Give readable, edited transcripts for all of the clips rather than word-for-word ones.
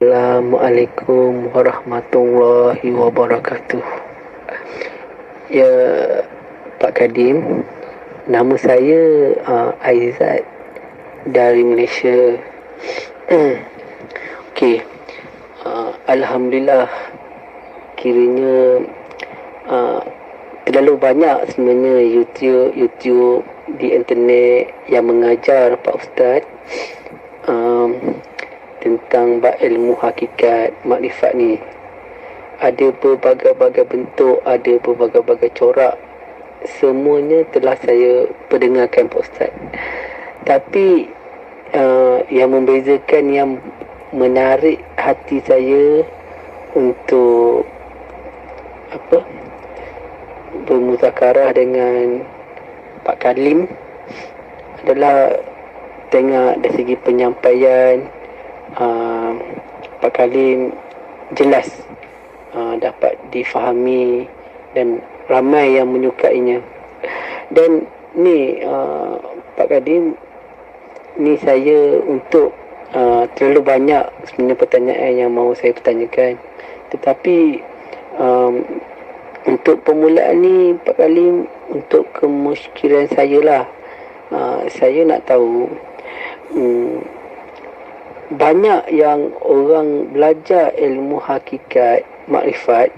Assalamualaikum warahmatullahi wabarakatuh. Ya, Pak Kadim, nama saya Aizat dari Malaysia. Okey, Alhamdulillah, kiranya terlalu banyak sebenarnya YouTube di internet yang mengajar Pak Ustaz tentang ilmu hakikat makrifat ni. Ada berbagai-bagai bentuk, ada berbagai-bagai corak. Semuanya telah saya perdengarkan Pak Ustaz. Tapi yang membezakan, yang menarik hati saya untuk bermuzakarah dengan Pak Kalim adalah tengok dari segi penyampaian. Pak Kalim jelas dapat difahami dan ramai yang menyukainya. Dan ni Pak Kalim, ni saya untuk terlalu banyak sebenarnya pertanyaan yang mahu saya pertanyakan. Tetapi untuk permulaan ni Pak Kalim, untuk kemusykilan saya lah, saya nak tahu, banyak yang orang belajar ilmu hakikat makrifat,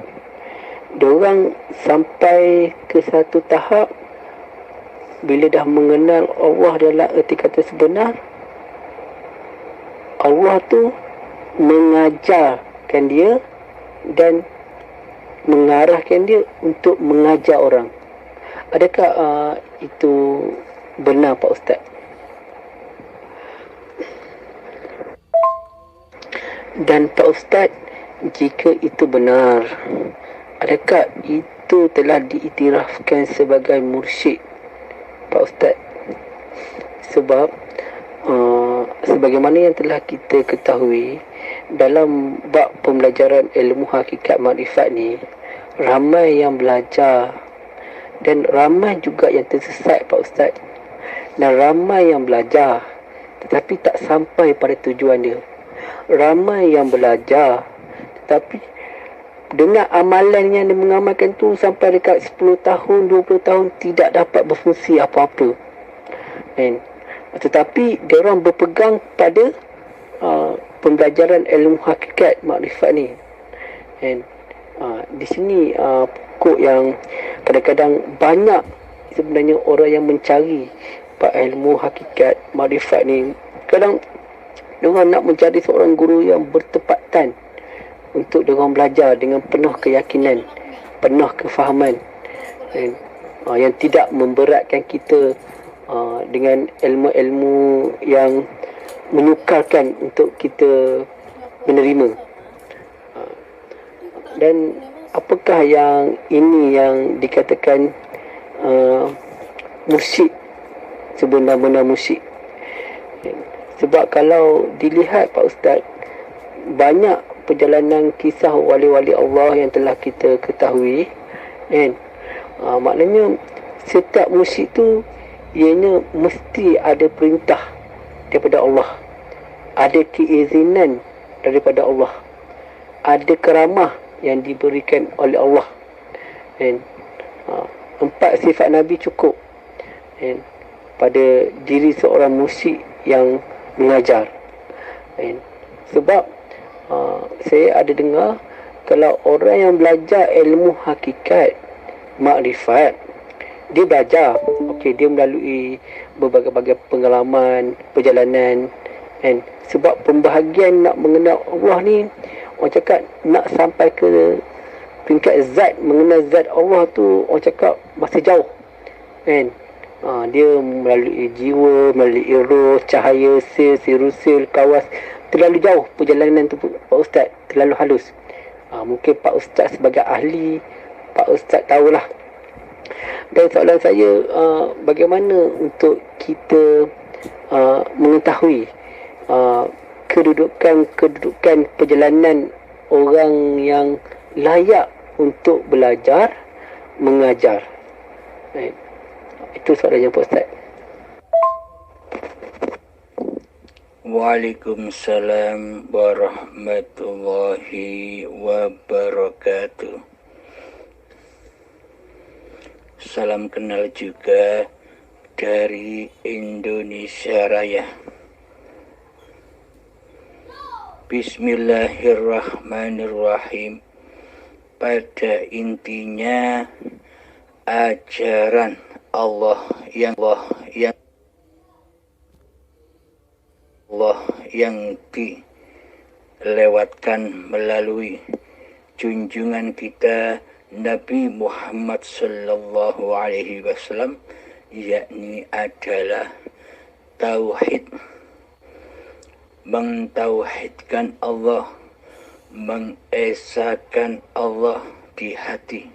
diorang sampai ke satu tahap bila dah mengenal Allah dalam erti kata sebenar, Allah tu mengajarkan dia dan mengarahkan dia untuk mengajar orang. Adakah itu benar Pak Ustaz? Dan Pak Ustaz, jika itu benar, adakah itu telah diiktirafkan sebagai mursyid Pak Ustaz? Sebab sebagaimana yang telah kita ketahui, dalam bab pembelajaran ilmu hakikat makrifat ni, ramai yang belajar dan ramai juga yang tersesat Pak Ustaz. Dan ramai yang belajar tetapi tak sampai pada tujuan dia. Ramai yang belajar tetapi dengan amalan yang dia mengamalkan tu sampai dekat 10 tahun, 20 tahun tidak dapat berfungsi apa-apa. Tetapi dia orang berpegang pada pembelajaran ilmu hakikat makrifat ni. Di sini pokok yang kadang-kadang banyak sebenarnya orang yang mencari ilmu hakikat makrifat ni. Kadang diorang nak mencari seorang guru yang bertepatan untuk diorang belajar dengan penuh keyakinan, penuh kefahaman, yang tidak memberatkan kita dengan ilmu-ilmu yang menyukarkan untuk kita menerima. Dan apakah yang ini yang dikatakan mursyid, sebenar-benar mursyid? Sebab kalau dilihat Pak Ustaz, banyak perjalanan kisah wali-wali Allah yang telah kita ketahui, maknanya setiap mursyid tu ianya mesti ada perintah daripada Allah, ada keizinan daripada Allah, ada keramah yang diberikan oleh Allah. 4 sifat Nabi cukup pada diri seorang mursyid yang mengajar. Sebab saya ada dengar, kalau orang yang belajar ilmu hakikat makrifat, dia belajar, dia melalui berbagai-bagai pengalaman, perjalanan, sebab pembahagian nak mengenal Allah ni, orang cakap nak sampai ke peringkat zat, mengenal zat Allah tu, orang cakap masih jauh. Dia melalui jiwa, melalui roh, cahaya, sil, kawas. Terlalu jauh perjalanan tu Pak Ustaz, terlalu halus. Mungkin Pak Ustaz sebagai ahli, Pak Ustaz tahulah. Dan soalan saya, bagaimana untuk kita mengetahui kedudukan perjalanan orang yang layak untuk belajar, mengajar? Itu soalannya Pak Ustaz. Waalaikumsalam warahmatullahi wabarakatuh. Salam kenal juga dari Indonesia Raya. Bismillahirrahmanirrahim. Pada intinya ajaran Allah yang dilewatkan melalui junjungan kita Nabi Muhammad sallallahu alaihi wasallam, yakni adalah tauhid, mentauhidkan Allah, mengesahkan Allah di hati.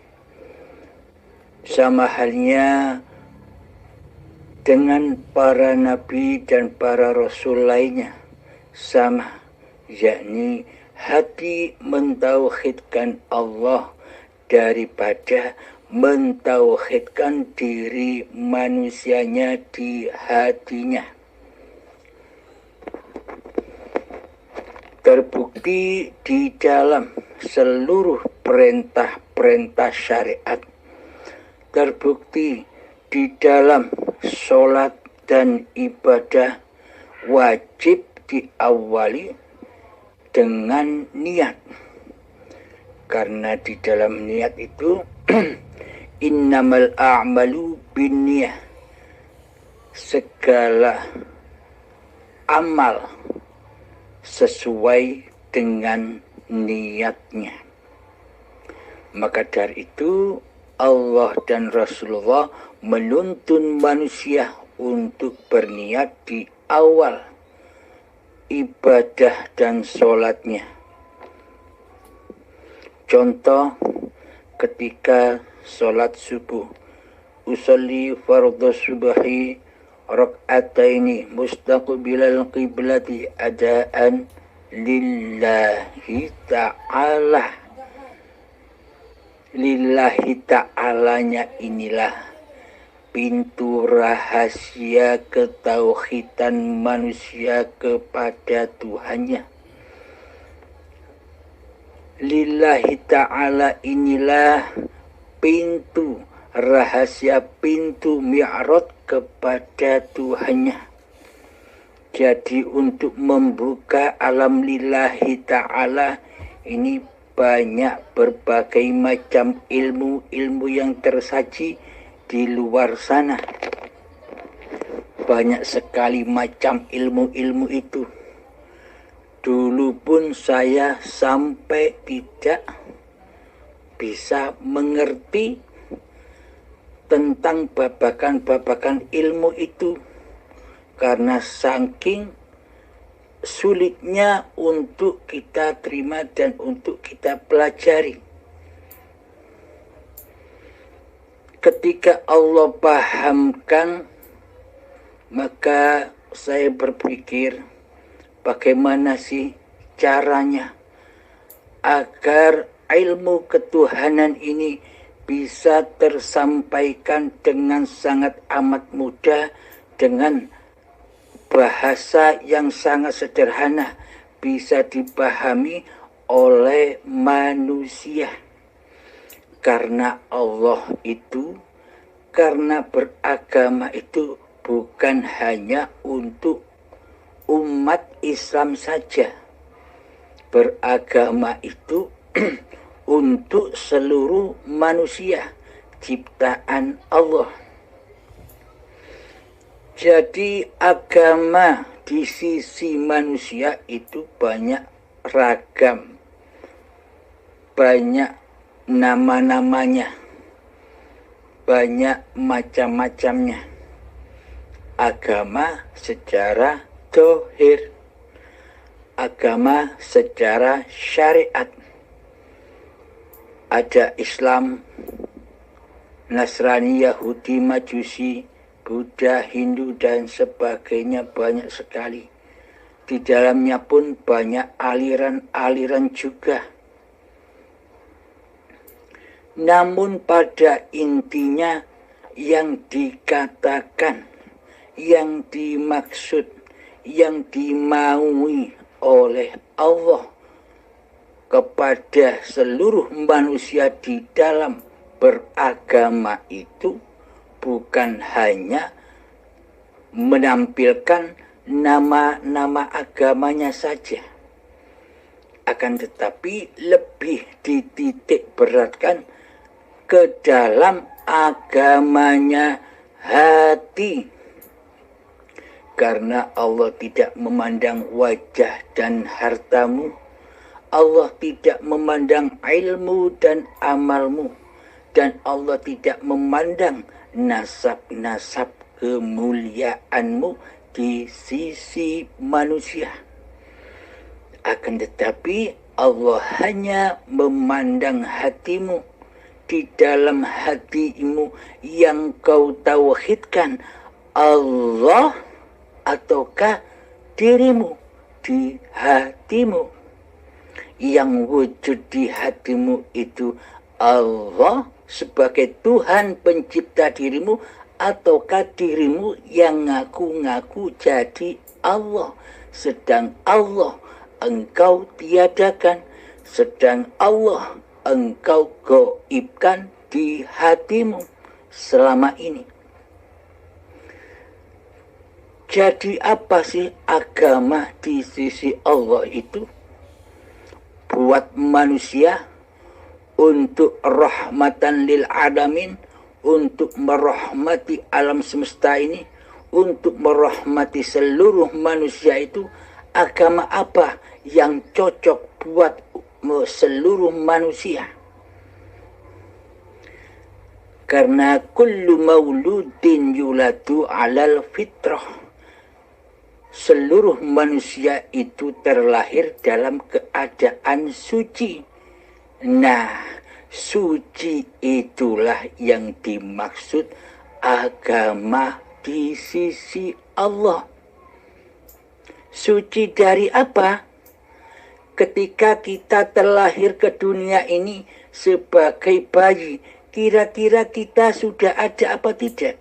Sama halnya dengan para nabi dan para rasul lainnya, sama, yakni hati mentauhidkan Allah daripada mentauhidkan diri manusianya di hatinya. Terbukti di dalam seluruh perintah-perintah syariat, terbukti di dalam sholat dan ibadah wajib diawali dengan niat. Karena di dalam niat itu innamal a'malu binniyah, segala amal sesuai dengan niatnya. Maka dari itu Allah dan Rasulullah menuntun manusia untuk berniat di awal ibadah dan sholatnya. Contoh ketika sholat subuh, usolli fardhu subhi rak'ataini mustaqbilal qiblati adaan lillahi ta'ala. Lillahi ta'alanya inilah pintu rahasia ketauhidan manusia kepada Tuhannya. Lillahi ta'ala inilah pintu rahasia, pintu mi'raj kepada Tuhannya. Jadi untuk membuka alam lillahi ta'ala ini banyak berbagai macam ilmu yang tersaji di luar sana. Banyak sekali macam ilmu itu. Dulu pun saya sampai tidak bisa mengerti tentang babakan-babakan ilmu itu, karena saking sulitnya untuk kita terima dan untuk kita pelajari. Ketika Allah pahamkan, maka saya berpikir bagaimana sih caranya agar ilmu ketuhanan ini bisa tersampaikan dengan sangat amat mudah, dengan bahasa yang sangat sederhana, bisa dipahami oleh manusia. Karena Allah itu, karena beragama itu bukan hanya untuk umat Islam saja. Beragama itu untuk seluruh manusia, ciptaan Allah. Jadi agama di sisi manusia itu banyak ragam, banyak nama-namanya, banyak macam-macamnya. Agama secara dohir, agama secara syariat. Ada Islam, Nasrani, Yahudi, Majusi, Buddha, Hindu, dan sebagainya, banyak sekali. Di dalamnya pun banyak aliran-aliran juga. Namun pada intinya yang dikatakan, yang dimaksud, yang dimaui oleh Allah kepada seluruh manusia di dalam beragama itu bukan hanya menampilkan nama-nama agamanya saja, akan tetapi lebih dititik beratkan ke dalam agamanya hati. Karena Allah tidak memandang wajah dan hartamu, Allah tidak memandang ilmu dan amalmu, dan Allah tidak memandang nasab-nasab kemuliaanmu di sisi manusia. Akan tetapi Allah hanya memandang hatimu, di dalam hatimu yang kau tauhidkan Allah ataukah dirimu di hatimu. Yang wujud di hatimu itu Allah sebagai Tuhan pencipta dirimu, ataukah dirimu yang ngaku-ngaku jadi Allah, sedang Allah engkau tiadakan, sedang Allah engkau gaibkan di hatimu selama ini. Jadi apa sih agama di sisi Allah itu? Buat manusia, untuk rahmatan lil alamin, untuk merahmati alam semesta ini, untuk merahmati seluruh manusia itu. Agama apa yang cocok buat seluruh manusia? Karena kullu mauludin yuladu alal fitrah. Seluruh manusia itu terlahir dalam keadaan suci. Nah, suci itulah yang dimaksud agama di sisi Allah. Suci dari apa? Ketika kita terlahir ke dunia ini sebagai bayi, kira-kira kita sudah ada apa tidak?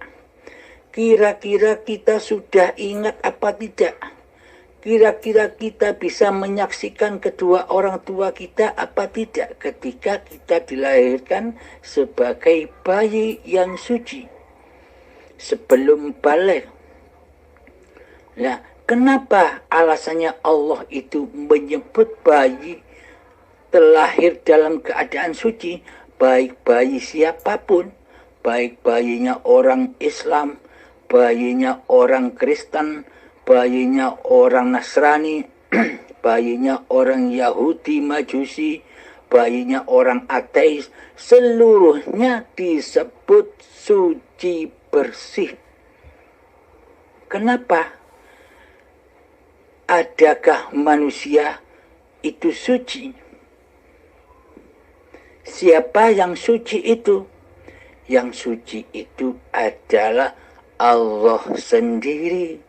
Kira-kira kita sudah ingat apa tidak? Kira-kira kita bisa menyaksikan kedua orang tua kita apa tidak ketika kita dilahirkan sebagai bayi yang suci sebelum balik? Nah, kenapa alasannya Allah itu menyebut bayi terlahir dalam keadaan suci? Baik bayi siapapun, baik bayinya orang Islam, bayinya orang Kristen, bayinya orang Nasrani, bayinya orang Yahudi Majusi, bayinya orang ateis, seluruhnya disebut suci bersih. Kenapa? Adakah manusia itu suci? Siapa yang suci itu? Yang suci itu adalah Allah sendiri.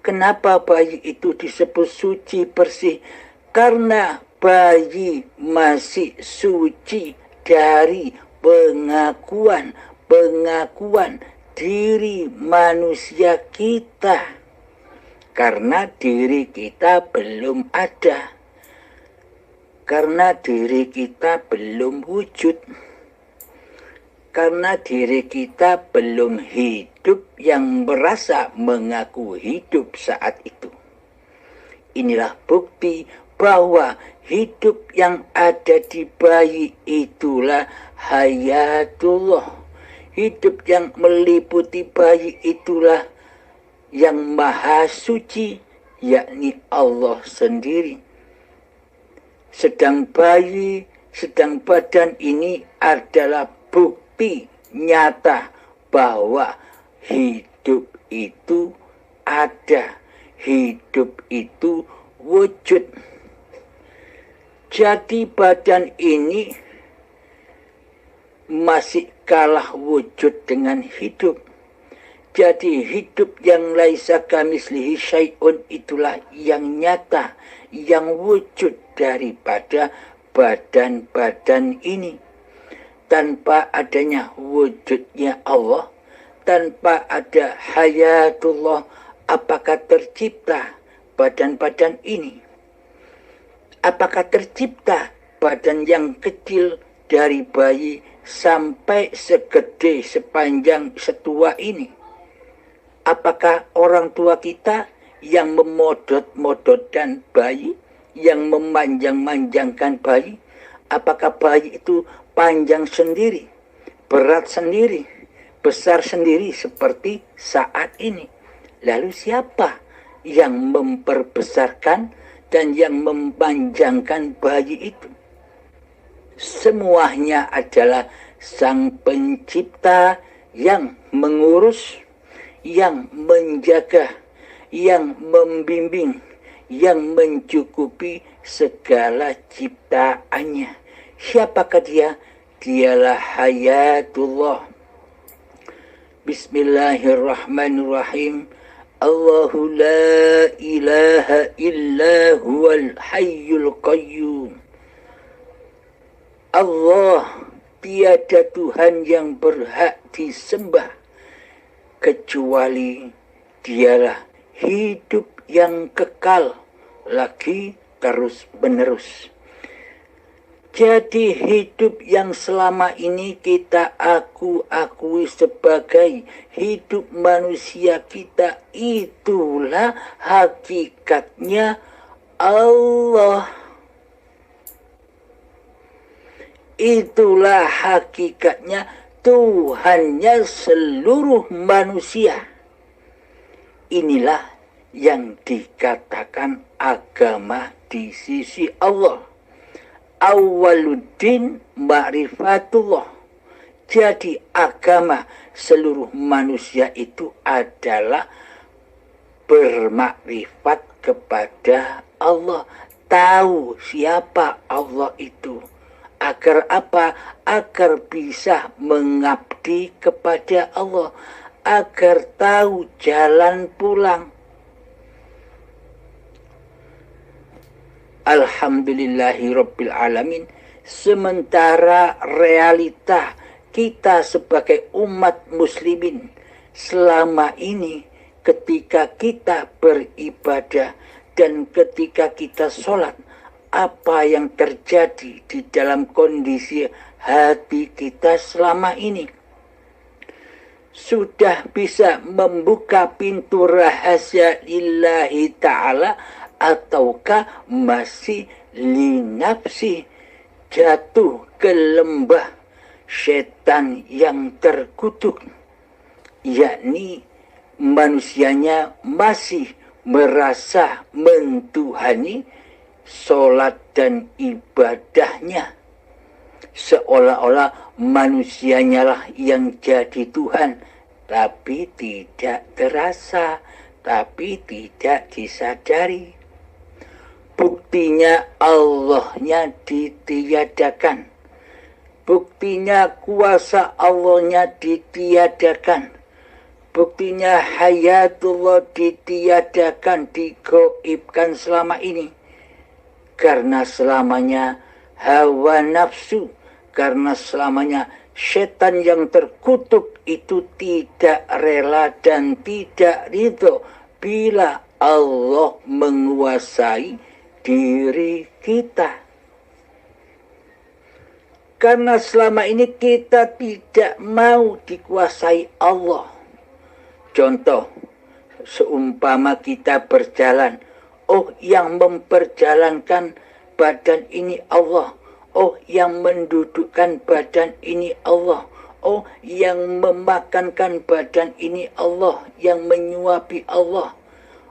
Kenapa bayi itu disebut suci bersih? Karena bayi masih suci dari pengakuan diri manusia kita. Karena diri kita belum ada. Karena diri kita belum wujud. Karena diri kita belum hidup yang merasa mengaku hidup saat itu. Inilah bukti bahwa hidup yang ada di bayi itulah hayatullah. Hidup yang meliputi bayi itulah yang maha suci, yakni Allah sendiri. Sedang bayi, sedang badan ini adalah bukti nyata bahwa hidup itu ada, hidup itu wujud. Jadi badan ini masih kalah wujud dengan hidup. Jadi hidup yang laisa kamislihi syai'un itulah yang nyata, yang wujud daripada badan-badan ini. Tanpa adanya wujudnya Allah, tanpa ada hayatullah, Apakah tercipta badan-badan ini? Apakah tercipta badan yang kecil dari bayi sampai segede sepanjang setua ini? Apakah orang tua kita yang memodot-modotkan bayi, yang memanjang-manjangkan bayi? Apakah bayi itu panjang sendiri, berat sendiri, besar sendiri seperti saat ini? Lalu siapa yang memperbesarkan dan yang memanjangkan bayi itu? Semuanya adalah Sang Pencipta yang mengurus, yang menjaga, yang membimbing, yang mencukupi segala ciptaannya. Siapakah dia? Dialah Hayatullah. Bismillahirrahmanirrahim. Allahu la ilaha illa huwal hayyul qayyum. Allah, tiada Tuhan yang berhak disembah kecuali Dialah hidup yang kekal lagi terus menerus. Jadi hidup yang selama ini kita akui sebagai hidup manusia kita, itulah hakikatnya Allah. Itulah hakikatnya Tuhannya seluruh manusia. Inilah yang dikatakan agama di sisi Allah. Awaluddin ma'rifatullah. Jadi agama seluruh manusia itu adalah bermakrifat kepada Allah. Tahu siapa Allah itu. Agar apa? Agar bisa mengabdi kepada Allah. Agar tahu jalan pulang. Alhamdulillahirabbil alamin. Sementara realita kita sebagai umat muslimin selama ini ketika kita beribadah dan ketika kita sholat, apa yang terjadi di dalam kondisi hati kita selama ini? Sudah bisa membuka pintu rahasia lillahi ta'ala, ataukah masih linafsi, jatuh ke lembah setan yang terkutuk, yakni manusianya masih merasa mentuhani sholat dan ibadahnya, seolah-olah manusianya lah yang jadi Tuhan, tapi tidak terasa, tapi tidak disadari. Buktinya Allahnya ditiadakan, buktinya kuasa Allahnya ditiadakan, buktinya hayatullah ditiadakan, digoibkan selama ini. Karena selamanya hawa nafsu, karena selamanya setan yang terkutuk itu tidak rela dan tidak ridho bila Allah menguasai diri kita. Karena selama ini kita tidak mau dikuasai Allah. Contoh, seumpama kita berjalan, oh yang memperjalankan badan ini Allah, oh yang mendudukkan badan ini Allah, oh yang memakankan badan ini Allah, yang menyuapi Allah,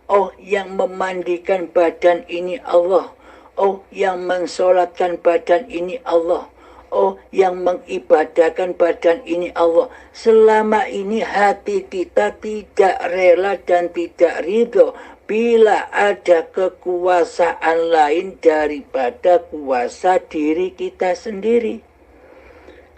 oh yang memandikan badan ini Allah, oh yang mensolatkan badan ini Allah, oh yang mengibadahkan badan ini Allah. Selama ini hati kita tidak rela dan tidak ridho bila ada kekuasaan lain daripada kuasa diri kita sendiri.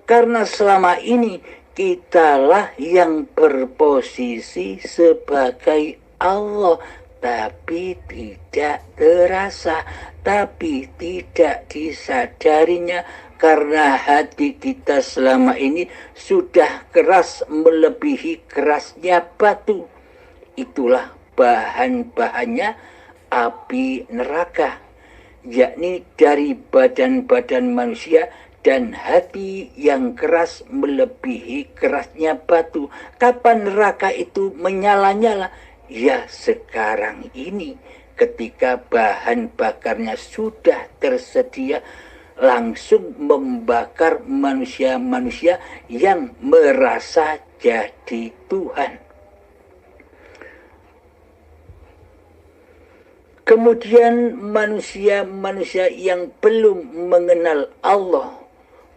Karena selama ini kitalah yang berposisi sebagai Allah, tapi tidak terasa, tapi tidak disadarinya, karena hati kita selama ini sudah keras melebihi kerasnya batu. Itulah bahan-bahannya api neraka, yakni dari badan-badan manusia dan hati yang keras melebihi kerasnya batu. Kapan neraka itu menyala-nyala? Ya sekarang ini, ketika bahan bakarnya sudah tersedia, langsung membakar manusia-manusia yang merasa jadi Tuhan. Kemudian manusia-manusia yang belum mengenal Allah,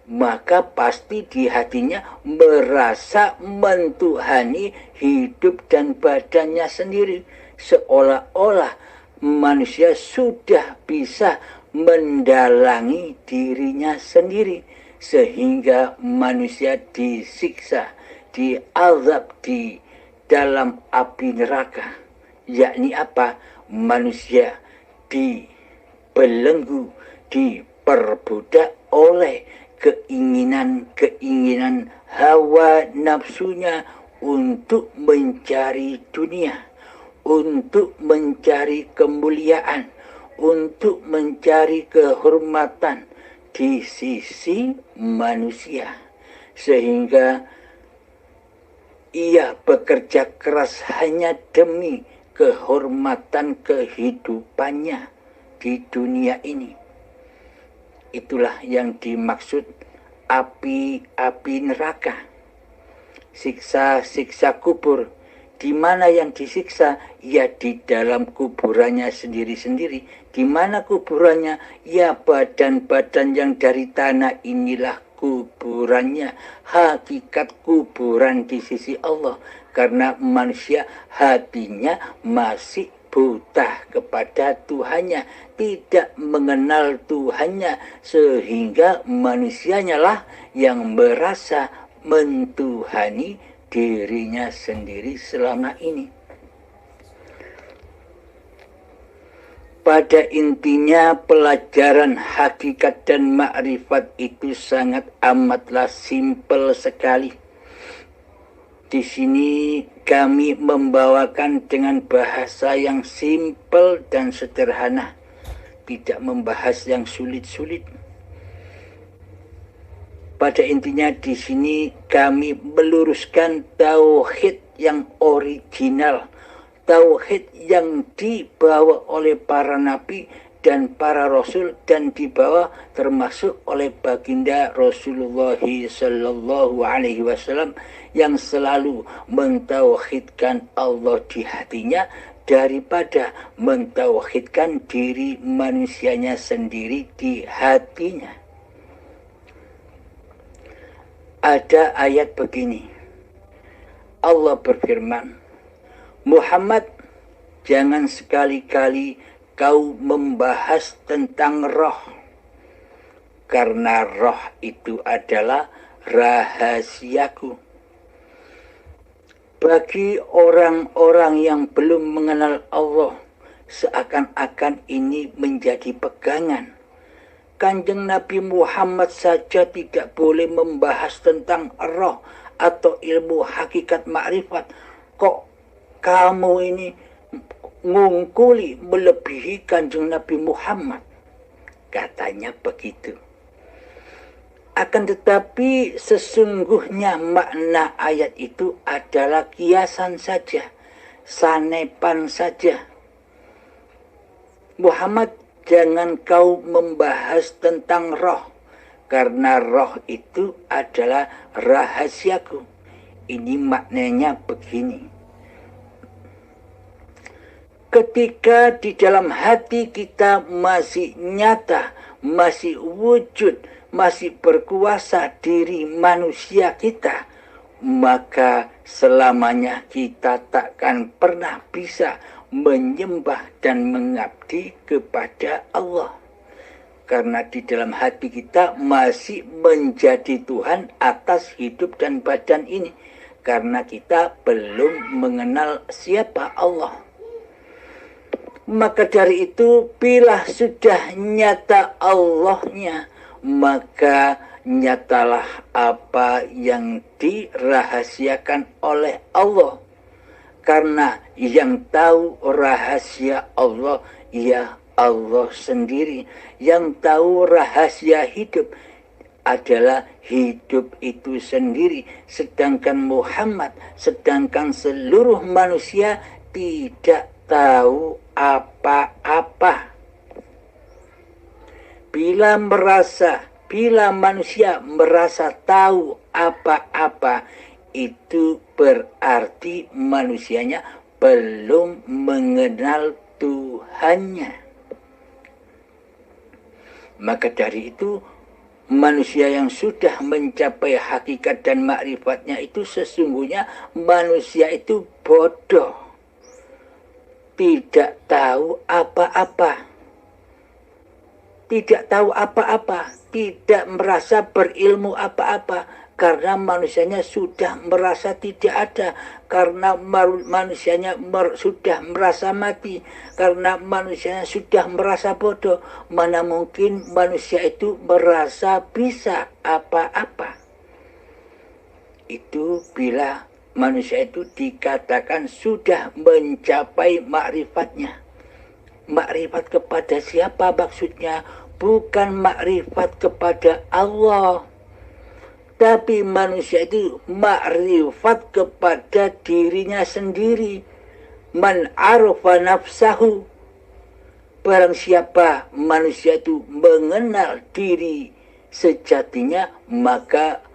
maka pasti di hatinya merasa mentuhani hidup dan badannya sendiri, seolah-olah manusia sudah bisa mendalangi dirinya sendiri, sehingga manusia disiksa, diazab di dalam api neraka. Yakni apa? Manusia dibelenggu, diperbudak oleh keinginan-keinginan hawa nafsunya untuk mencari dunia, untuk mencari kemuliaan, untuk mencari kehormatan di sisi manusia, sehingga ia bekerja keras hanya demi kehormatan kehidupannya di dunia ini. Itulah yang dimaksud api-api neraka, siksa-siksa kubur. Di mana yang disiksa? Ya di dalam kuburannya sendiri-sendiri. Di mana kuburannya? Ya badan-badan yang dari tanah inilah kuburannya. Hakikat kuburan di sisi Allah. Karena manusia hatinya masih buta kepada Tuhannya, tidak mengenal Tuhannya, sehingga manusianya lah yang merasa mentuhani dirinya sendiri selama ini. Pada intinya pelajaran hakikat dan makrifat itu sangat amatlah simpel sekali. Di sini kami membawakan dengan bahasa yang simpel dan sederhana, tidak membahas yang sulit-sulit. Pada intinya di sini kami meluruskan tauhid yang original, tauhid yang dibawa oleh para nabi dan para rasul, dan dibawa termasuk oleh baginda Rasulullah sallallahu alaihi wasallam yang selalu mentauhidkan Allah di hatinya daripada mentauhidkan diri manusianya sendiri di hatinya. Ada ayat begini, Allah berfirman, Muhammad, jangan sekali-kali kau membahas tentang roh, karena roh itu adalah rahasiaku. Bagi orang-orang yang belum mengenal Allah, seakan-akan ini menjadi pegangan. Kanjeng Nabi Muhammad saja tidak boleh membahas tentang roh atau ilmu hakikat makrifat. Kok kamu ini ngungkuli melebihi Kanjeng Nabi Muhammad? Katanya begitu. Akan tetapi sesungguhnya makna ayat itu adalah kiasan saja, sanepan saja. Muhammad, jangan kau membahas tentang roh, karena roh itu adalah rahasiaku. Ini maknanya begini. Ketika di dalam hati kita masih nyata, masih wujud, masih berkuasa diri manusia kita, maka selamanya kita takkan pernah bisa menyembah dan mengabdi kepada Allah. Karena di dalam hati kita masih menjadi Tuhan atas hidup dan badan ini, karena kita belum mengenal siapa Allah. Maka dari itu, bila sudah nyata Allahnya, maka nyatalah apa yang dirahasiakan oleh Allah. karena yang tahu rahasia Allah ya Allah sendiri. Yang tahu rahasia hidup adalah hidup itu sendiri. Sedangkan Muhammad, sedangkan seluruh manusia tidak tahu apa-apa. Bila manusia merasa tahu apa-apa, itu berarti manusianya belum mengenal Tuhannya. Maka dari itu, manusia yang sudah mencapai hakikat dan makrifatnya itu sesungguhnya manusia itu bodoh. Tidak tahu apa-apa. Tidak tahu apa-apa. Tidak merasa berilmu apa-apa. Karena manusianya sudah merasa tidak ada. Karena manusianya sudah merasa mati. Karena manusianya sudah merasa bodoh. Mana mungkin manusia itu merasa bisa apa-apa. Itu bila manusia itu dikatakan sudah mencapai makrifatnya. Makrifat kepada siapa maksudnya? Bukan makrifat kepada Allah. Tapi manusia itu makrifat kepada dirinya sendiri. Man arafa nafsahu. Barang siapa manusia itu mengenal diri sejatinya, maka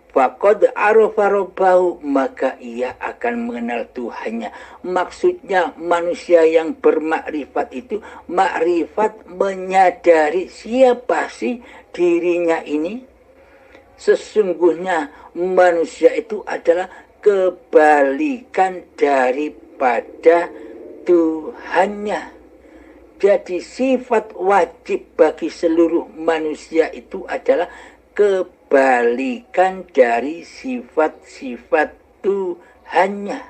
faqad arafa rabbahu, maka ia akan mengenal Tuhannya. Maksudnya manusia yang bermakrifat itu makrifat menyadari siapa sih dirinya ini. Sesungguhnya manusia itu adalah kebalikan daripada Tuhannya. Jadi sifat wajib bagi seluruh manusia itu adalah kebalikan dari sifat-sifat Tuhannya.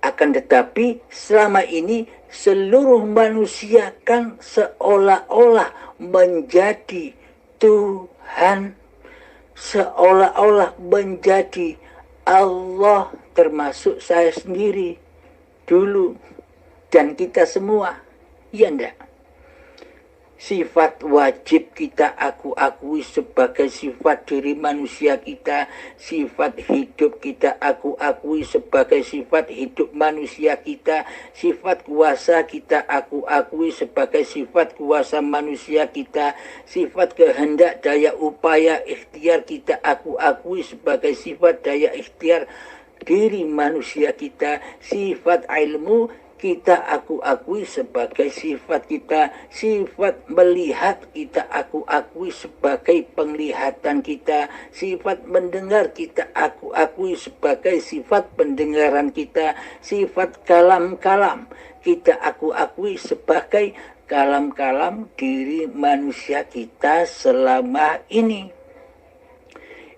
Akan tetapi selama ini seluruh manusia kan seolah-olah menjadi Tuhan, seolah-olah menjadi Allah, termasuk saya sendiri dulu dan kita semua. Ya enggak? Sifat wajib kita akui sebagai sifat diri manusia kita. Sifat hidup kita akui sebagai sifat hidup manusia kita. Sifat kuasa kita akui sebagai sifat kuasa manusia kita. Sifat kehendak, daya upaya, ikhtiar kita akui sebagai sifat daya ikhtiar diri manusia kita. Sifat ilmu kita akui sebagai sifat kita. Sifat melihat kita akui sebagai penglihatan kita. Sifat mendengar kita akui sebagai sifat pendengaran kita. Sifat kalam-kalam kita akui sebagai kalam-kalam diri manusia kita selama ini.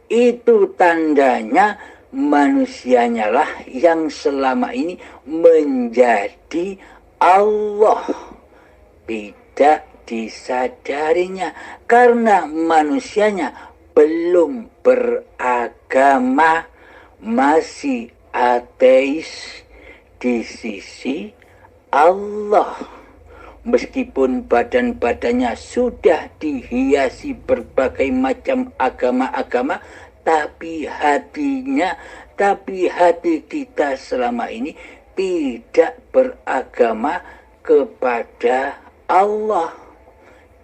Itu tandanya manusianya lah yang selama ini menjadi Allah. Tidak disadarinya karena manusianya belum beragama, masih ateis di sisi Allah. Meskipun badan-badannya sudah dihiasi berbagai macam agama-agama, tapi hati kita selama ini tidak beragama kepada Allah.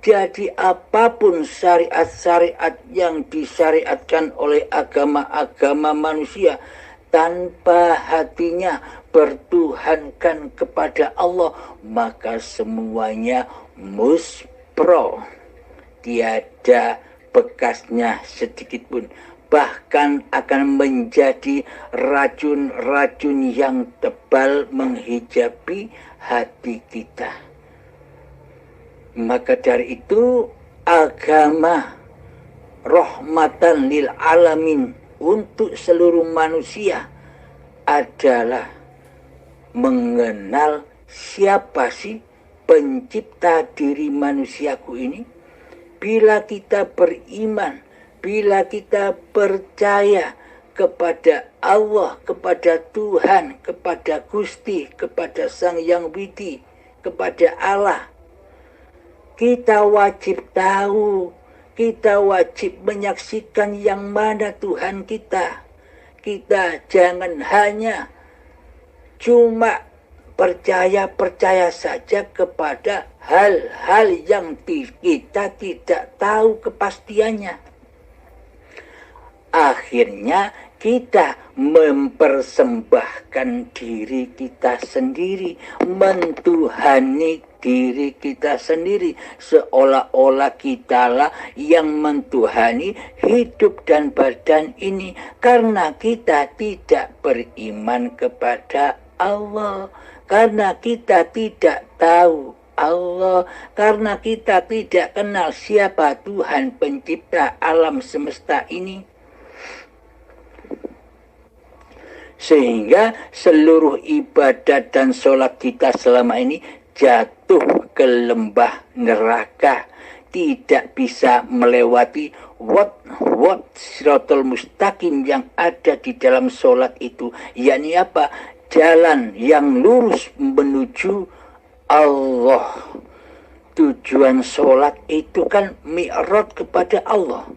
Jadi apapun syariat-syariat yang disyariatkan oleh agama-agama manusia, tanpa hatinya bertuhankan kepada Allah, maka semuanya muspro, tiada bekasnya sedikit pun. Bahkan akan menjadi racun-racun yang tebal menghijabi hati kita. Maka dari itu agama rahmatan lil alamin untuk seluruh manusia adalah mengenal siapa sih pencipta diri manusiaku ini. Bila kita beriman, bila kita percaya kepada Allah, kepada Tuhan, kepada Gusti, kepada Sang Yang Widi, kepada Allah. Kita wajib tahu, kita wajib menyaksikan yang mana Tuhan kita. Kita jangan hanya cuma percaya saja kepada hal-hal yang kita tidak tahu kepastiannya. Akhirnya kita mempersembahkan diri kita sendiri, mentuhani diri kita sendiri, seolah-olah kitalah yang mentuhani hidup dan badan ini, karena kita tidak beriman kepada Allah, karena kita tidak tahu Allah, karena kita tidak kenal siapa Tuhan pencipta alam semesta ini. Sehingga seluruh ibadat dan sholat kita selama ini jatuh ke lembah neraka, tidak bisa melewati wat siratal mustaqim yang ada di dalam sholat itu, yakni apa? Jalan yang lurus menuju Allah. Tujuan sholat itu kan mi'raj kepada Allah.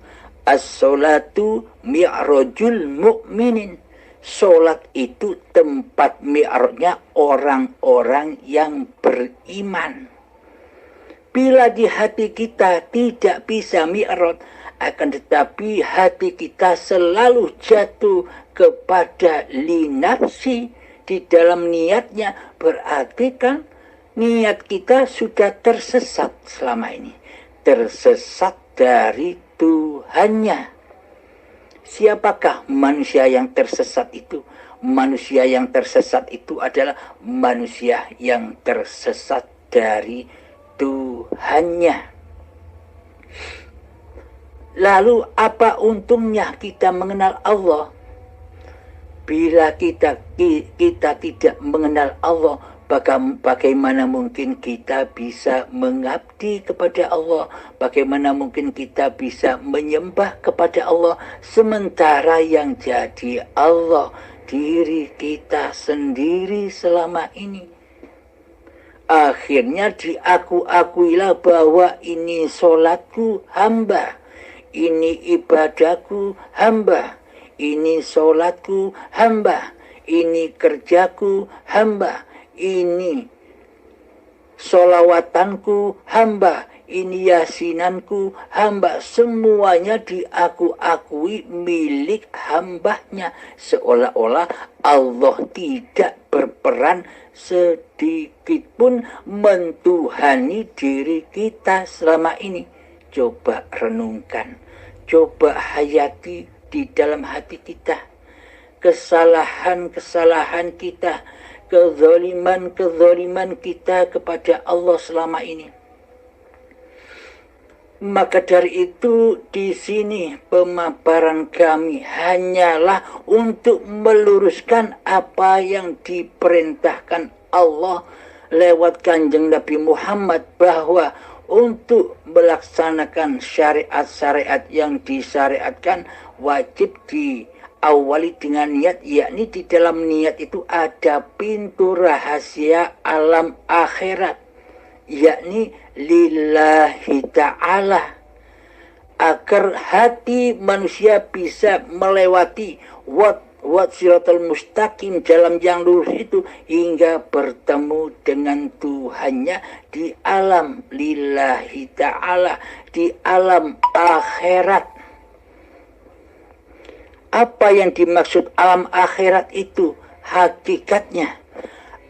As-sholatu mi'rajul mu'minin. Sholat itu tempat mi'rajnya orang-orang yang beriman. Bila di hati kita tidak bisa mi'raj, akan tetapi hati kita selalu jatuh kepada linafsi di dalam niatnya, berarti kan niat kita sudah tersesat selama ini, tersesat dari Tuhannya. Siapakah manusia yang tersesat itu? Manusia yang tersesat itu adalah manusia yang tersesat dari Tuhannya. Lalu apa untungnya kita mengenal Allah? Bila kita tidak mengenal Allah, bagaimana mungkin kita bisa mengabdi kepada Allah? Bagaimana mungkin kita bisa menyembah kepada Allah? Sementara yang jadi Allah diri kita sendiri selama ini. Akhirnya diakuilah bahwa ini sholatku hamba, ini ibadahku hamba, ini sholatku hamba, ini kerjaku hamba, ini sholawatanku hamba, ini yasinanku hamba. Semuanya diakui milik hambanya, seolah-olah Allah tidak berperan sedikit pun mentuhani diri kita selama ini. Coba renungkan, coba hayati di dalam hati kita kesalahan-kesalahan kita, kezaliman kita kepada Allah selama ini. Maka dari itu di sini pemaparan kami hanyalah untuk meluruskan apa yang diperintahkan Allah lewat Kanjeng Nabi Muhammad, bahwa untuk melaksanakan syariat-syariat yang disyariatkan wajib diawali dengan niat, yakni di dalam niat itu ada pintu rahasia alam akhirat, yakni lillahi ta'ala, agar hati manusia bisa melewati wat siratal mustaqim, jalan yang lurus itu, hingga bertemu dengan Tuhannya di alam lillahi ta'ala, di alam akhirat. Apa yang dimaksud alam akhirat itu? Hakikatnya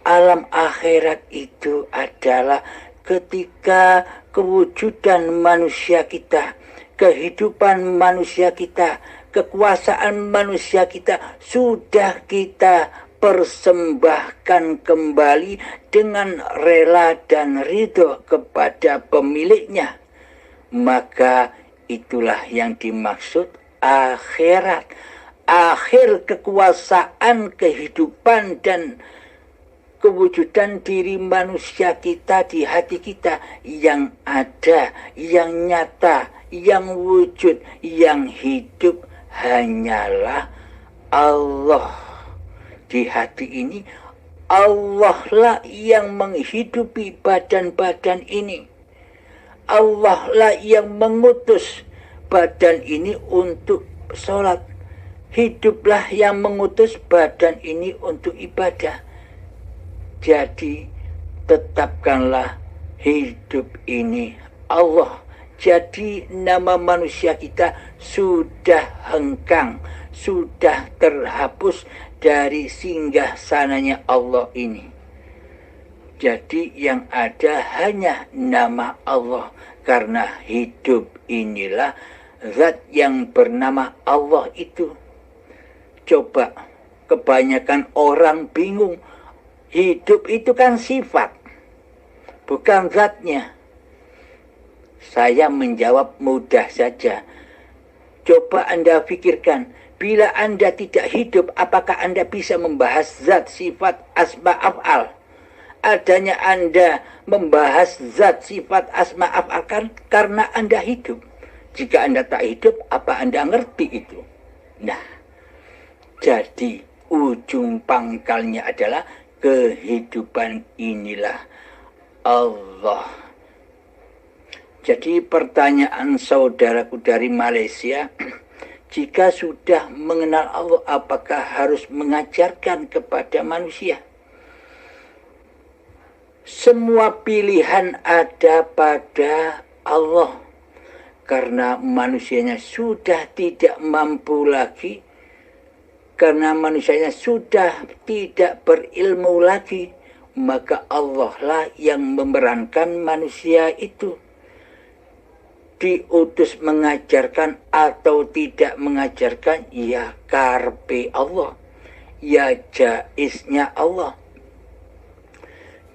alam akhirat itu adalah ketika kewujudan manusia kita, kehidupan manusia kita, kekuasaan manusia kita sudah kita persembahkan kembali dengan rela dan ridho kepada pemiliknya. Maka itulah yang dimaksud akhirat. Akhir kekuasaan, kehidupan dan kewujudan diri manusia kita di hati kita, yang ada, yang nyata, yang wujud, yang hidup hanyalah Allah di hati ini, Allah lah yang menghidupi badan-badan ini. Allah lah yang mengutus badan ini untuk sholat. Hiduplah yang mengutus badan ini untuk ibadah. Jadi tetapkanlah hidup ini Allah. Jadi nama manusia kita sudah hengkang, sudah terhapus dari singgah sananya Allah ini. Jadi yang ada hanya nama Allah, karena hidup inilah zat yang bernama Allah itu. Coba, kebanyakan orang bingung. Hidup itu kan sifat, bukan zatnya. Saya menjawab mudah saja. Coba Anda pikirkan, bila Anda tidak hidup, apakah Anda bisa membahas zat, sifat, asma, af'al? Adanya Anda membahas zat, sifat, asma, af'al kan karena Anda hidup. Jika Anda tak hidup, apa Anda ngerti itu? Nah, jadi ujung pangkalnya adalah kehidupan inilah Allah. Jadi pertanyaan saudaraku dari Malaysia, jika sudah mengenal Allah, apakah harus mengajarkan kepada manusia? Semua pilihan ada pada Allah, karena manusianya sudah tidak mampu lagi, karena manusianya sudah tidak berilmu lagi, maka Allah lah yang memerankan manusia itu. Diutus mengajarkan atau tidak mengajarkan, ya karpe Allah, ya jaiznya Allah.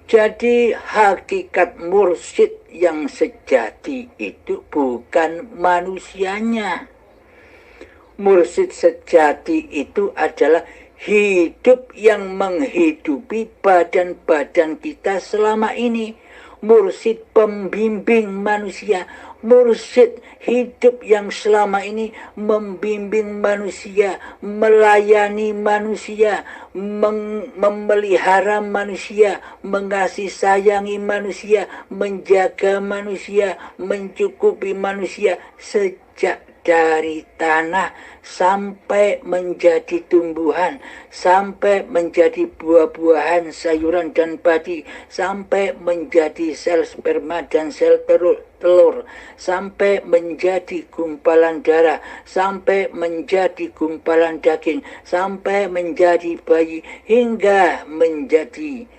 Jadi hakikat mursyid yang sejati itu bukan manusianya. Mursyid sejati itu adalah hidup yang menghidupi badan-badan kita selama ini. Mursyid pembimbing manusia. Mursyid hidup yang selama ini membimbing manusia, melayani manusia, memelihara manusia, mengasihi sayangi manusia, menjaga manusia, mencukupi manusia sejak dari tanah sampai menjadi tumbuhan, sampai menjadi buah-buahan, sayuran dan padi, sampai menjadi sel sperma dan sel telur, sampai menjadi gumpalan darah, sampai menjadi gumpalan daging, sampai menjadi bayi, hingga menjadi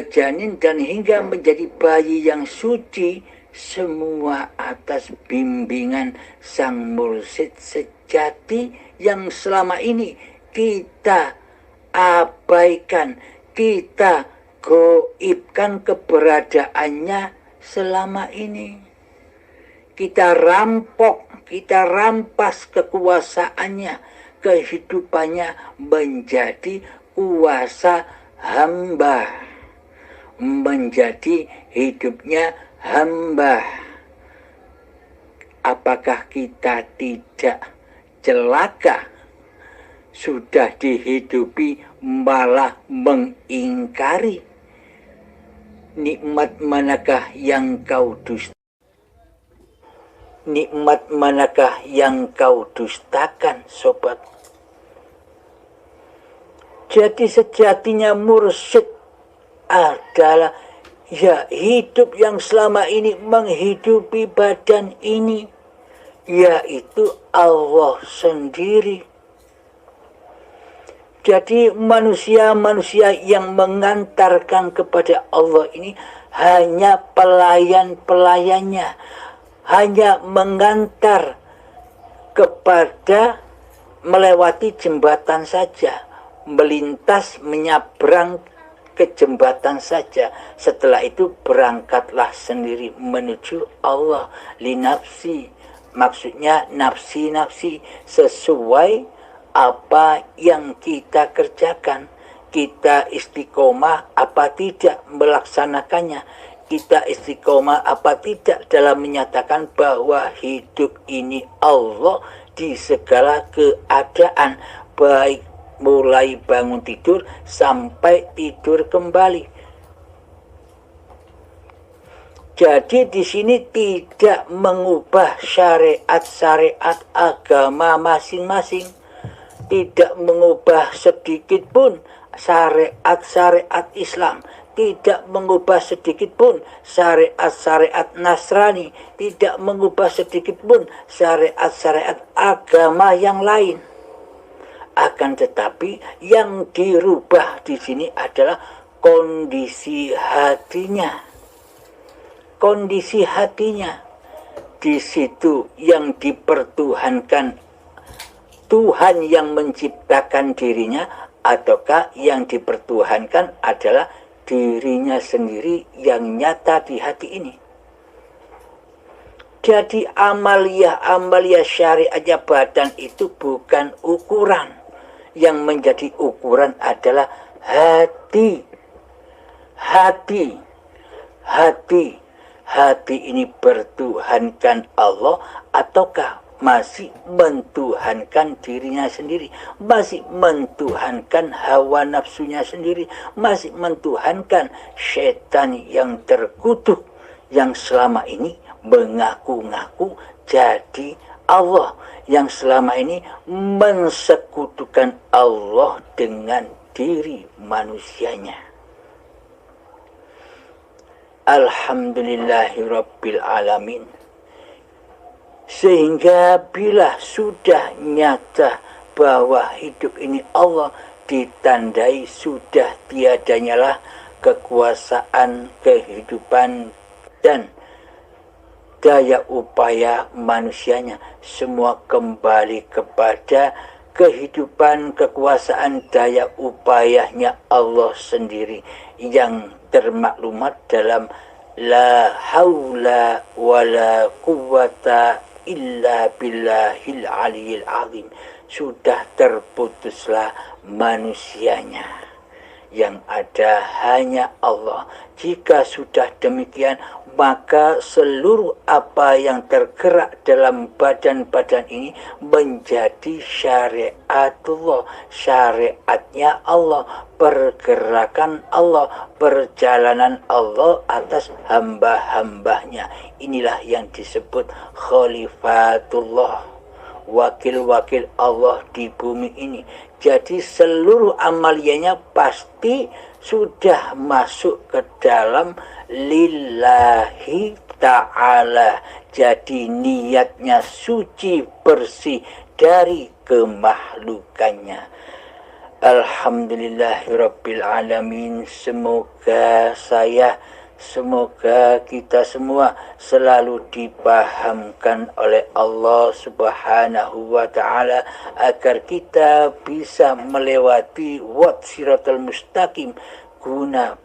janin, dan hingga menjadi bayi yang suci. Semua atas bimbingan sang mursyid sejati yang selama ini kita abaikan, kita goibkan keberadaannya selama ini. Kita rampok, kita rampas kekuasaannya, kehidupannya menjadi kuasa hamba, menjadi hidupnya hamba. Apakah kita tidak celaka? Sudah dihidupi malah mengingkari. Nikmat manakah yang kau dustakan? Nikmat manakah yang kau dustakan, sobat? Jadi sejatinya mursyid adalah ya hidup yang selama ini menghidupi badan ini, yaitu Allah sendiri. Jadi manusia-manusia yang mengantarkan kepada Allah ini hanya pelayan-pelayannya, hanya mengantar kepada melewati jembatan saja, melintas, menyabrang ke jembatan saja. Setelah itu berangkatlah sendiri menuju Allah. Linafsi, maksudnya nafsi-nafsi, sesuai apa yang kita kerjakan. Kita istiqomah apa tidak melaksanakannya, kita istiqomah apa tidak dalam menyatakan bahwa hidup ini Allah di segala keadaan, baik mulai bangun tidur sampai tidur kembali. Jadi di sini tidak mengubah syariat-syariat agama masing-masing, tidak mengubah sedikit pun syariat-syariat Islam, tidak mengubah sedikit pun syariat-syariat Nasrani, tidak mengubah sedikit pun syariat-syariat agama yang lain. Akan tetapi yang dirubah di sini adalah kondisi hatinya. Kondisi hatinya, di situ yang dipertuhankan Tuhan yang menciptakan dirinya, ataukah yang dipertuhankan adalah dirinya sendiri yang nyata di hati ini. Jadi amalia syariatnya badan itu bukan ukuran. Yang menjadi ukuran adalah hati. Hati ini bertuhankan Allah ataukah masih mentuhankan dirinya sendiri, masih mentuhankan hawa nafsunya sendiri, masih mentuhankan setan yang terkutuk yang selama ini mengaku-ngaku jadi Allah, yang selama ini mensekutukan Allah dengan diri manusianya. Alhamdulillahirabbil alamin. Sehingga bila sudah nyata bahwa hidup ini Allah, ditandai sudah tiadanyalah kekuasaan, kehidupan, dan daya upaya manusianya. Semua kembali kepada kehidupan, kekuasaan, daya upayanya Allah sendiri yang termaklumat dalam la haula wala quwata illa billahil aliyil azim. Sudah terputuslah manusianya, yang ada hanya Allah. Jika sudah demikian, maka seluruh apa yang tergerak dalam badan-badan ini menjadi syariatullah, syariatnya Allah, pergerakan Allah, perjalanan Allah atas hamba-hambanya. Inilah yang disebut khalifatullah, wakil-wakil Allah di bumi ini. Jadi seluruh amaliannya pasti sudah masuk ke dalam lillahi ta'ala. Jadi niatnya suci bersih dari kemakhlukannya. Alhamdulillahirabbil alamin. Semoga kita semua selalu dipahamkan oleh Allah Subhanahu wa ta'ala agar kita bisa melewati siratal mustaqim guna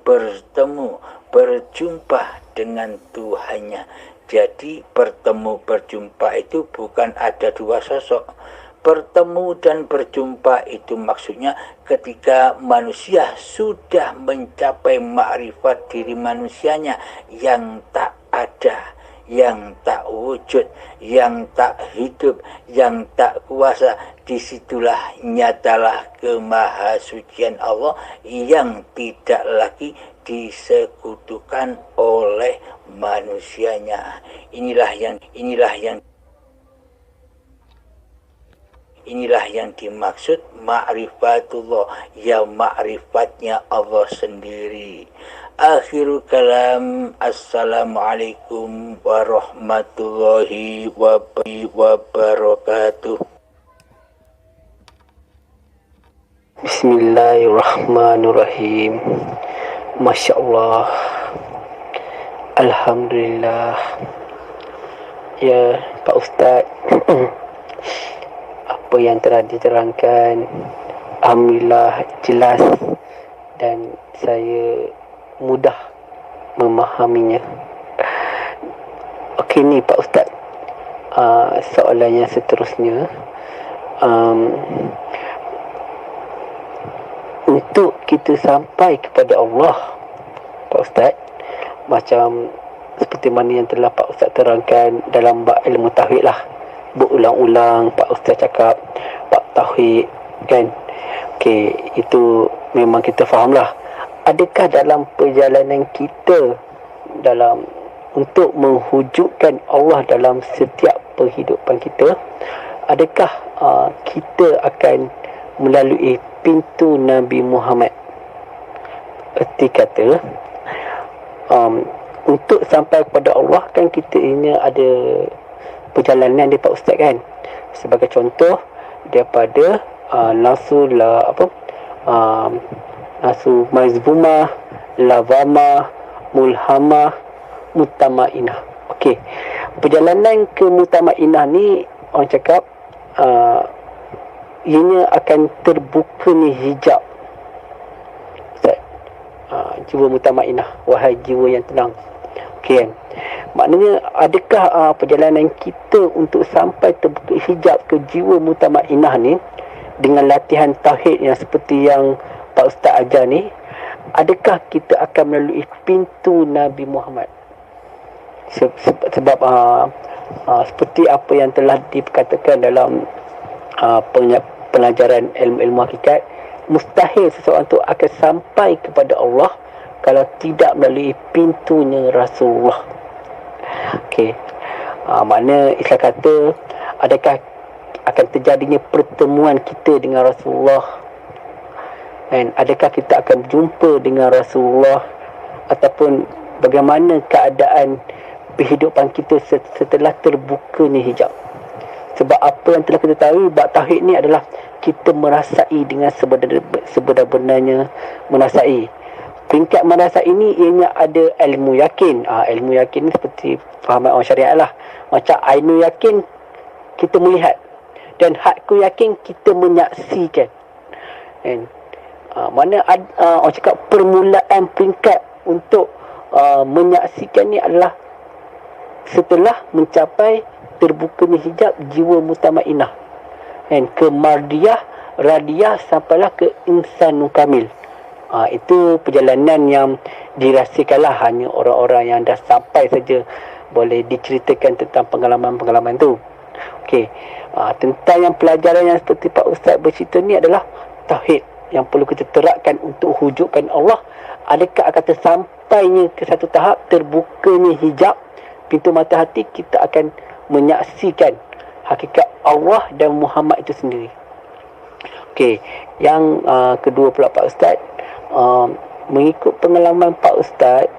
berjumpa dengan Tuhannya. Jadi berjumpa itu bukan ada dua sosok. Bertemu dan berjumpa itu maksudnya ketika manusia sudah mencapai makrifat diri manusianya yang tak ada, yang tak wujud, yang tak hidup, yang tak kuasa. Disitulah nyatalah kemahasucian Allah yang tidak lagi disekutukan oleh manusianya. Inilah yang dimaksud ma'rifatullah, ya ma'rifatnya Allah sendiri. Akhirul kalam, assalamualaikum warahmatullahi wabarakatuh. Bismillahirrahmanirrahim. Masya Allah. Alhamdulillah. Ya Pak Ustaz, apa yang telah diterangkan alhamdulillah jelas dan saya mudah memahaminya. Okey ni Pak Ustaz, soalan yang seterusnya, untuk kita sampai kepada Allah Pak Ustaz, macam seperti mana yang telah Pak Ustaz terangkan dalam bab ilmu tauhid lah, berulang-ulang Pak Ustaz cakap bab tauhid, kan. Okey, itu memang kita fahamlah. Adakah dalam perjalanan kita dalam untuk mewujudkan Allah dalam setiap perhidupan kita, adakah kita akan melalui pintu Nabi Muhammad? Erti kata, untuk sampai kepada Allah kan kita ini ada perjalanan dia Pak Ustaz kan. Sebagai contoh daripada nasu mazbumah, lavama, mulhamah, mutamainah. Okey. Perjalanan ke mutamainah ni orang cakap ianya akan terbuka ni hijab. Ustaz. Jiwa mutamainah, wahai jiwa yang tenang. Okey kan. Maknanya adakah perjalanan kita untuk sampai terbuka hijab ke jiwa mutamainah ni dengan latihan tauhid yang seperti yang Pak Ustaz ajar ni, adakah kita akan melalui pintu Nabi Muhammad? Sebab seperti apa yang telah diperkatakan dalam pelajaran ilmu hakikat, mustahil seseorang itu akan sampai kepada Allah kalau tidak melalui pintunya Rasulullah. Okey. Makna Islam kata, adakah akan terjadinya pertemuan kita dengan Rasulullah? Dan adakah kita akan berjumpa dengan Rasulullah? Ataupun bagaimana keadaan kehidupan kita setelah terbukanya hijab? Sebab apa yang telah kita tahu, bab tauhid ni adalah kita merasai dengan sebenar-benarnya merasai. Peringkat merasai ini ianya ada ilmu yakin. Ilmu yakin ni seperti fahaman orang syariat lah. Macam ainu yakin, kita melihat. Dan hakku yakin, kita menyaksikan. And mana orang cakap permulaan peringkat untuk menyaksikan ni adalah setelah mencapai terbukanya hijab jiwa mutamainah, dan ke mardiyah, radiyah, sampailah ke insanul kamil. Itu perjalanan yang dirahsiakanlah hanya orang-orang yang dah sampai saja boleh diceritakan tentang pengalaman-pengalaman tu. Okey, tentang yang pelajaran yang seperti Pak Ustaz bercerita ni adalah tauhid yang perlu kita terapkan untuk wujudkan Allah. Adakah akan tersampainya ke satu tahap terbukanya hijab pintu mata hati, kita akan menyaksikan hakikat Allah dan Muhammad itu sendiri. Okey, yang kedua pula Pak Ustaz, mengikut pengalaman Pak Ustaz,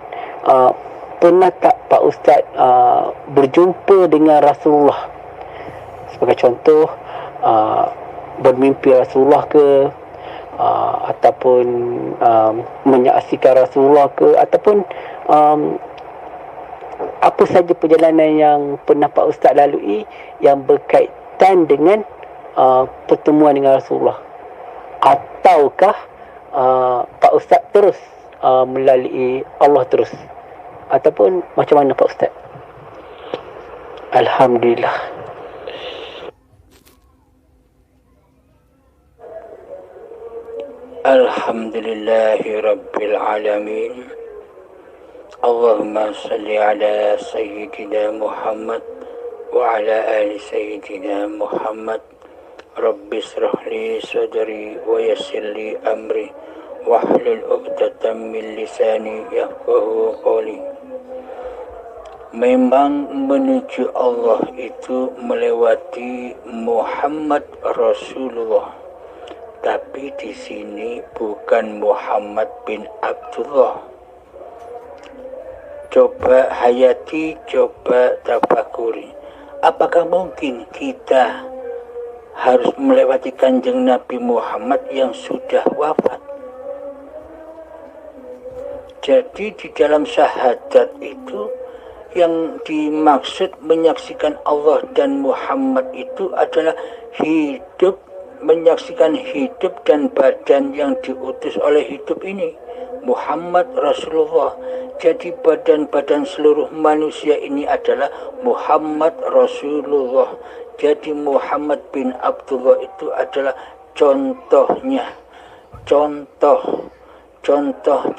pernah tak Pak Ustaz berjumpa dengan Rasulullah? Sebagai contoh, bermimpi Rasulullah ke, ataupun menyaksikan Rasulullah ke, ataupun apa saja perjalanan yang pernah Pak Ustaz lalui yang berkaitan dengan pertemuan dengan Rasulullah, ataukah Pak Ustaz terus melalui Allah terus, ataupun macam mana Pak Ustaz? Alhamdulillah. Alhamdulillahi Rabbil Alamin. Allahumma salli ala Sayyidina Muhammad wa ala ali Sayyidina Muhammad. Rabbi israh li sadri wa yassir li amri wahlul 'uqdatam min lisani yafqahu qawli. Memang menuju Allah itu melewati Muhammad Rasulullah. Tapi di sini bukan Muhammad bin Abdullah. Coba hayati, coba tafakuri. Apakah mungkin kita harus melewati Kanjeng Nabi Muhammad yang sudah wafat? Jadi di dalam syahadat itu yang dimaksud menyaksikan Allah dan Muhammad itu adalah hidup, menyaksikan hidup dan badan yang diutus oleh hidup ini, Muhammad Rasulullah. Jadi badan-badan seluruh manusia ini adalah Muhammad Rasulullah. Jadi Muhammad bin Abdullah itu adalah contohnya. Contoh.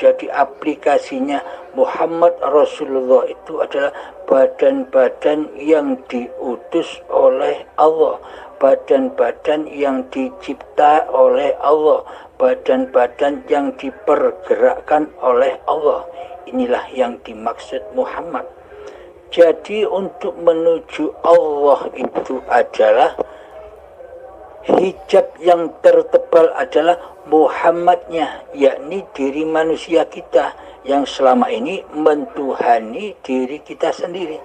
Jadi aplikasinya Muhammad Rasulullah itu adalah badan-badan yang diutus oleh Allah. badan-badan yang dicipta oleh Allah, badan-badan yang dipergerakkan oleh Allah. Inilah yang dimaksud Muhammad. Jadi untuk menuju Allah itu adalah hijab yang tertebal adalah Muhammadnya, yakni diri manusia kita yang selama ini mentuhani diri kita sendiri.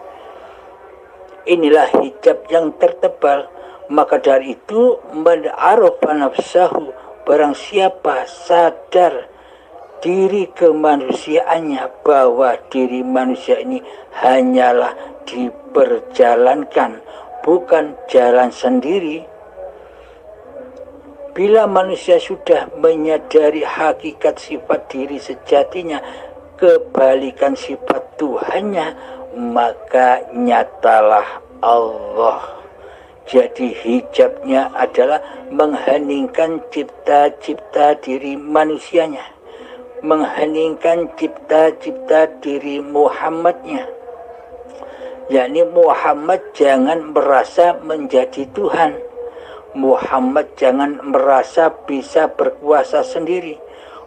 Inilah hijab yang tertebal. Maka dari itu, man arafa nafsahu, barang siapa sadar diri kemanusiaannya, bahwa diri manusia ini hanyalah diperjalankan, bukan jalan sendiri. Bila manusia sudah menyadari hakikat sifat diri sejatinya, kebalikan sifat Tuhannya, maka nyatalah Allah. Jadi hijabnya adalah mengheningkan cipta-cipta diri manusianya, mengheningkan cipta-cipta diri Muhammadnya. Yakni Muhammad jangan merasa menjadi Tuhan. Muhammad jangan merasa bisa berkuasa sendiri.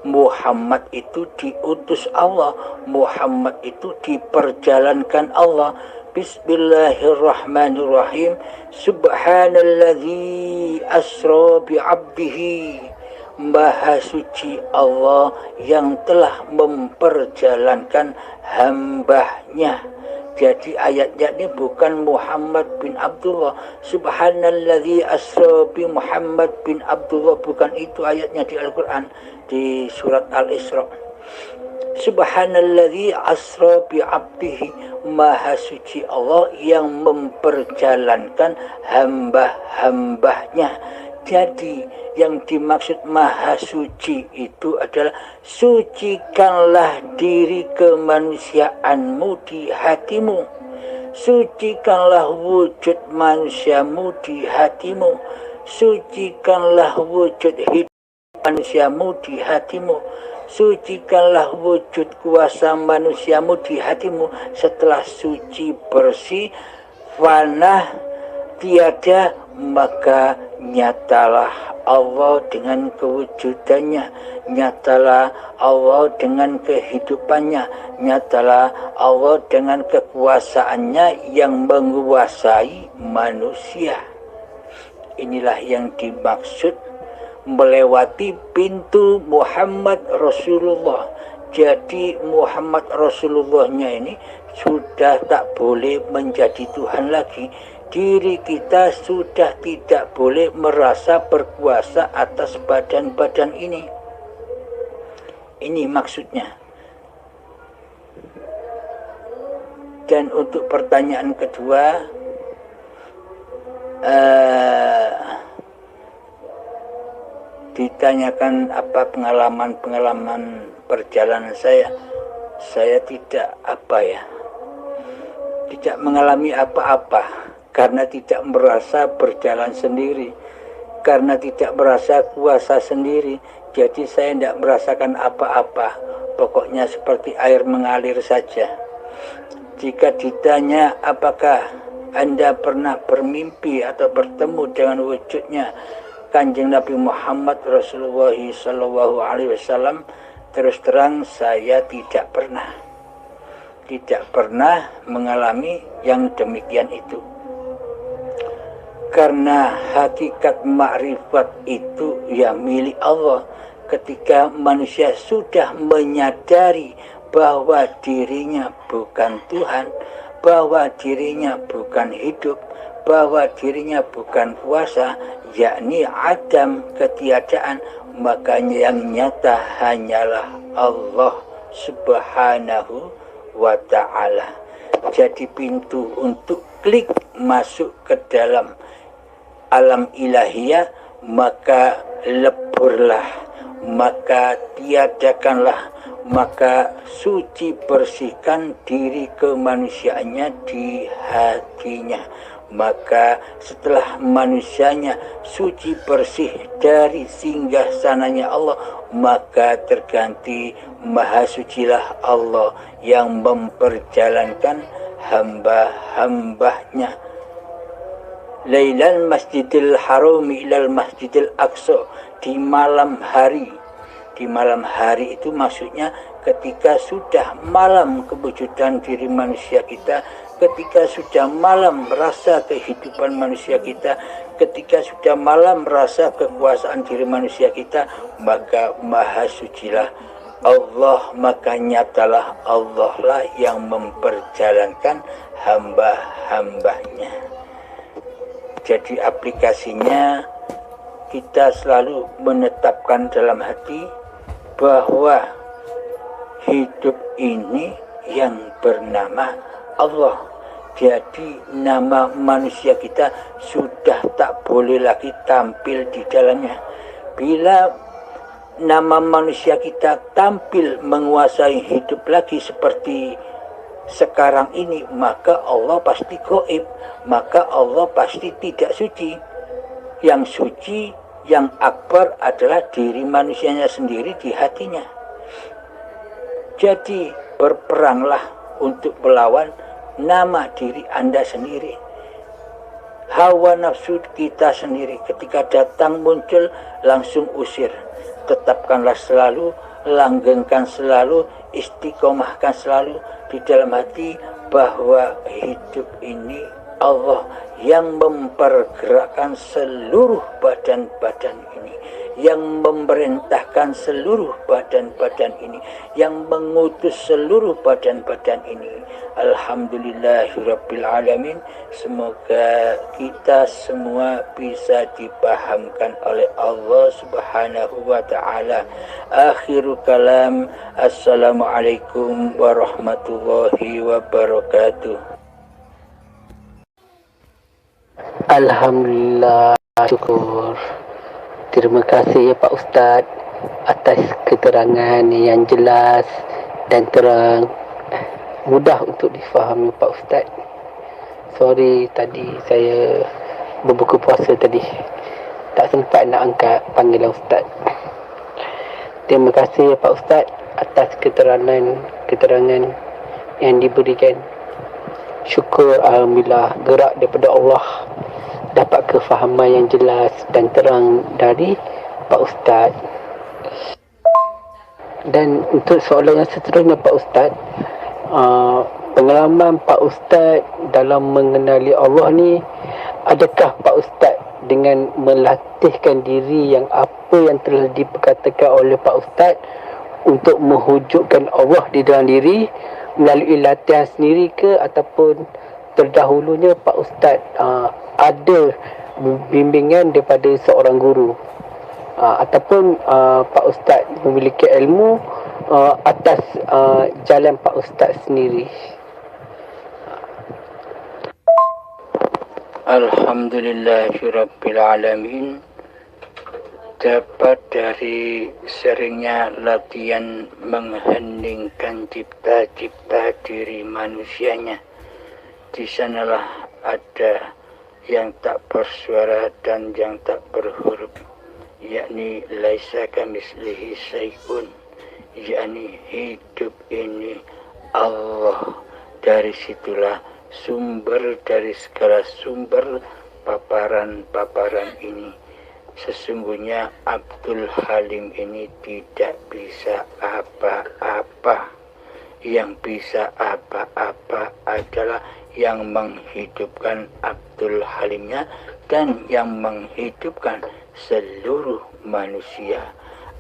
Muhammad itu diutus Allah. Muhammad itu diperjalankan Allah. Bismillahirrahmanirrahim. Subhanalladzi asra bi'abdihi. Maha suci Allah yang telah memperjalankan hambanya. Jadi ayatnya ini bukan Muhammad bin Abdullah. Subhanalladzi asra bi Muhammad bin Abdullah, bukan itu ayatnya di Al-Quran, di surat Al-Isra. Subhanalladzi asra bi abdihi, maha suci Allah yang memperjalankan hamba-hambanya. Jadi yang dimaksud maha suci itu adalah sucikanlah diri kemanusiaanmu di hatimu, sucikanlah wujud manusiamu di hatimu, sucikanlah wujud hidup manusiamu di hatimu, sucikanlah wujud kuasa manusiamu di hatimu. Setelah suci, bersih, fana, tiada, maka nyatalah Allah dengan kewujudannya, nyatalah Allah dengan kehidupannya, nyatalah Allah dengan kekuasaannya yang menguasai manusia. Inilah yang dimaksud melewati pintu Muhammad Rasulullah. Jadi Muhammad Rasulullahnya ini sudah tak boleh menjadi Tuhan lagi. Diri kita sudah tidak boleh merasa berkuasa atas badan-badan ini. Ini maksudnya. Dan untuk pertanyaan kedua, ditanyakan apa pengalaman perjalanan saya tidak tidak mengalami apa-apa, karena tidak merasa berjalan sendiri, karena tidak merasa kuasa sendiri. Jadi saya tidak merasakan apa-apa, pokoknya seperti air mengalir saja. Jika ditanya apakah Anda pernah bermimpi atau bertemu dengan wujudnya Kanjeng Nabi Muhammad Rasulullah SAW, terus terang saya tidak pernah mengalami yang demikian itu. Karena hakikat makrifat itu ya milik Allah. Ketika manusia sudah menyadari bahwa dirinya bukan Tuhan, bahwa dirinya bukan hidup, bahwa dirinya bukan kuasa, yakni adam, ketiadaan, makanya yang nyata hanyalah Allah Subhanahu wa ta'ala. Jadi pintu untuk klik masuk ke dalam alam ilahiyah, maka leburlah, maka tiadakanlah, maka suci bersihkan diri kemanusiaannya di hatinya. Maka setelah manusianya suci bersih dari singgah sananya Allah, maka terganti maha sucilah Allah yang memperjalankan hamba-hambanya. lailal masjidil harami ilal masjidil aqsa, di malam hari. Di malam hari itu maksudnya ketika sudah malam kewujudan diri manusia kita, ketika sudah malam rasa kehidupan manusia kita, ketika sudah malam rasa kekuasaan diri manusia kita, maka maha sucilah Allah, maka nyatalah Allah lah yang memperjalankan hamba-hambanya. Jadi aplikasinya kita selalu menetapkan dalam hati bahwa hidup ini yang bernama Allah. Jadi nama manusia kita sudah tak boleh lagi tampil di dalamnya. Bila nama manusia kita tampil menguasai hidup lagi seperti sekarang ini, maka Allah pasti gaib, maka Allah pasti tidak suci. Yang suci, yang akbar adalah diri manusianya sendiri di hatinya. Jadi berperanglah untuk melawan nama diri Anda sendiri. Hawa nafsu kita sendiri ketika datang muncul langsung usir. Tetapkanlah selalu, langgengkan selalu, istiqomahkan selalu di dalam hati bahwa hidup ini Allah yang mempergerakkan seluruh badan-badan ini, yang memerintahkan seluruh badan-badan ini, yang mengutus seluruh badan-badan ini. Alhamdulillahirabbil alamin. Semoga kita semua bisa dipahamkan oleh Allah Subhanahu wa taala. Akhirul kalam, assalamualaikum warahmatullahi wabarakatuh. Alhamdulillah, syukur. Terima kasih ya Pak Ustaz atas keterangan yang jelas dan terang. Mudah untuk difahami Pak Ustaz. Sorry tadi saya berbuka puasa tadi, tak sempat nak angkat panggilan Ustaz. Terima kasih ya Pak Ustaz atas keterangan yang diberikan. Syukur, alhamdulillah, gerak daripada Allah, dapat kefahaman yang jelas dan terang dari Pak Ustaz. Dan untuk soalan yang seterusnya Pak Ustaz, pengalaman Pak Ustaz dalam mengenali Allah ni, adakah Pak Ustaz dengan melatihkan diri yang apa yang telah diperkatakan oleh Pak Ustaz untuk mewujudkan Allah di dalam diri melalui latihan sendiri ke, ataupun terdahulunya Pak Ustaz ada bimbingan daripada seorang guru, ataupun Pak Ustaz memiliki ilmu atas jalan Pak Ustaz sendiri? Alhamdulillahirabbil alamin. Dapat dari seringnya latihan mengheningkan cipta-cipta diri manusianya, di sanalah ada yang tak bersuara dan yang tak berhuruf, yakni laisa kamislihi syai'un, yakni hidup ini Allah. Dari situlah sumber dari segala sumber paparan-paparan ini. Sesungguhnya Abdul Halim ini tidak bisa apa-apa. Yang bisa apa-apa adalah yang menghidupkan Abdul Halimnya dan yang menghidupkan seluruh manusia.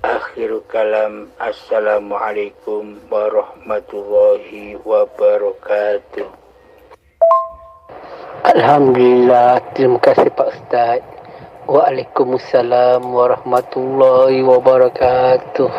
Akhirul kalam, assalamualaikum warahmatullahi wabarakatuh. Alhamdulillah, terima kasih Pak Ustaz. Waalaikumsalam warahmatullahi wabarakatuh.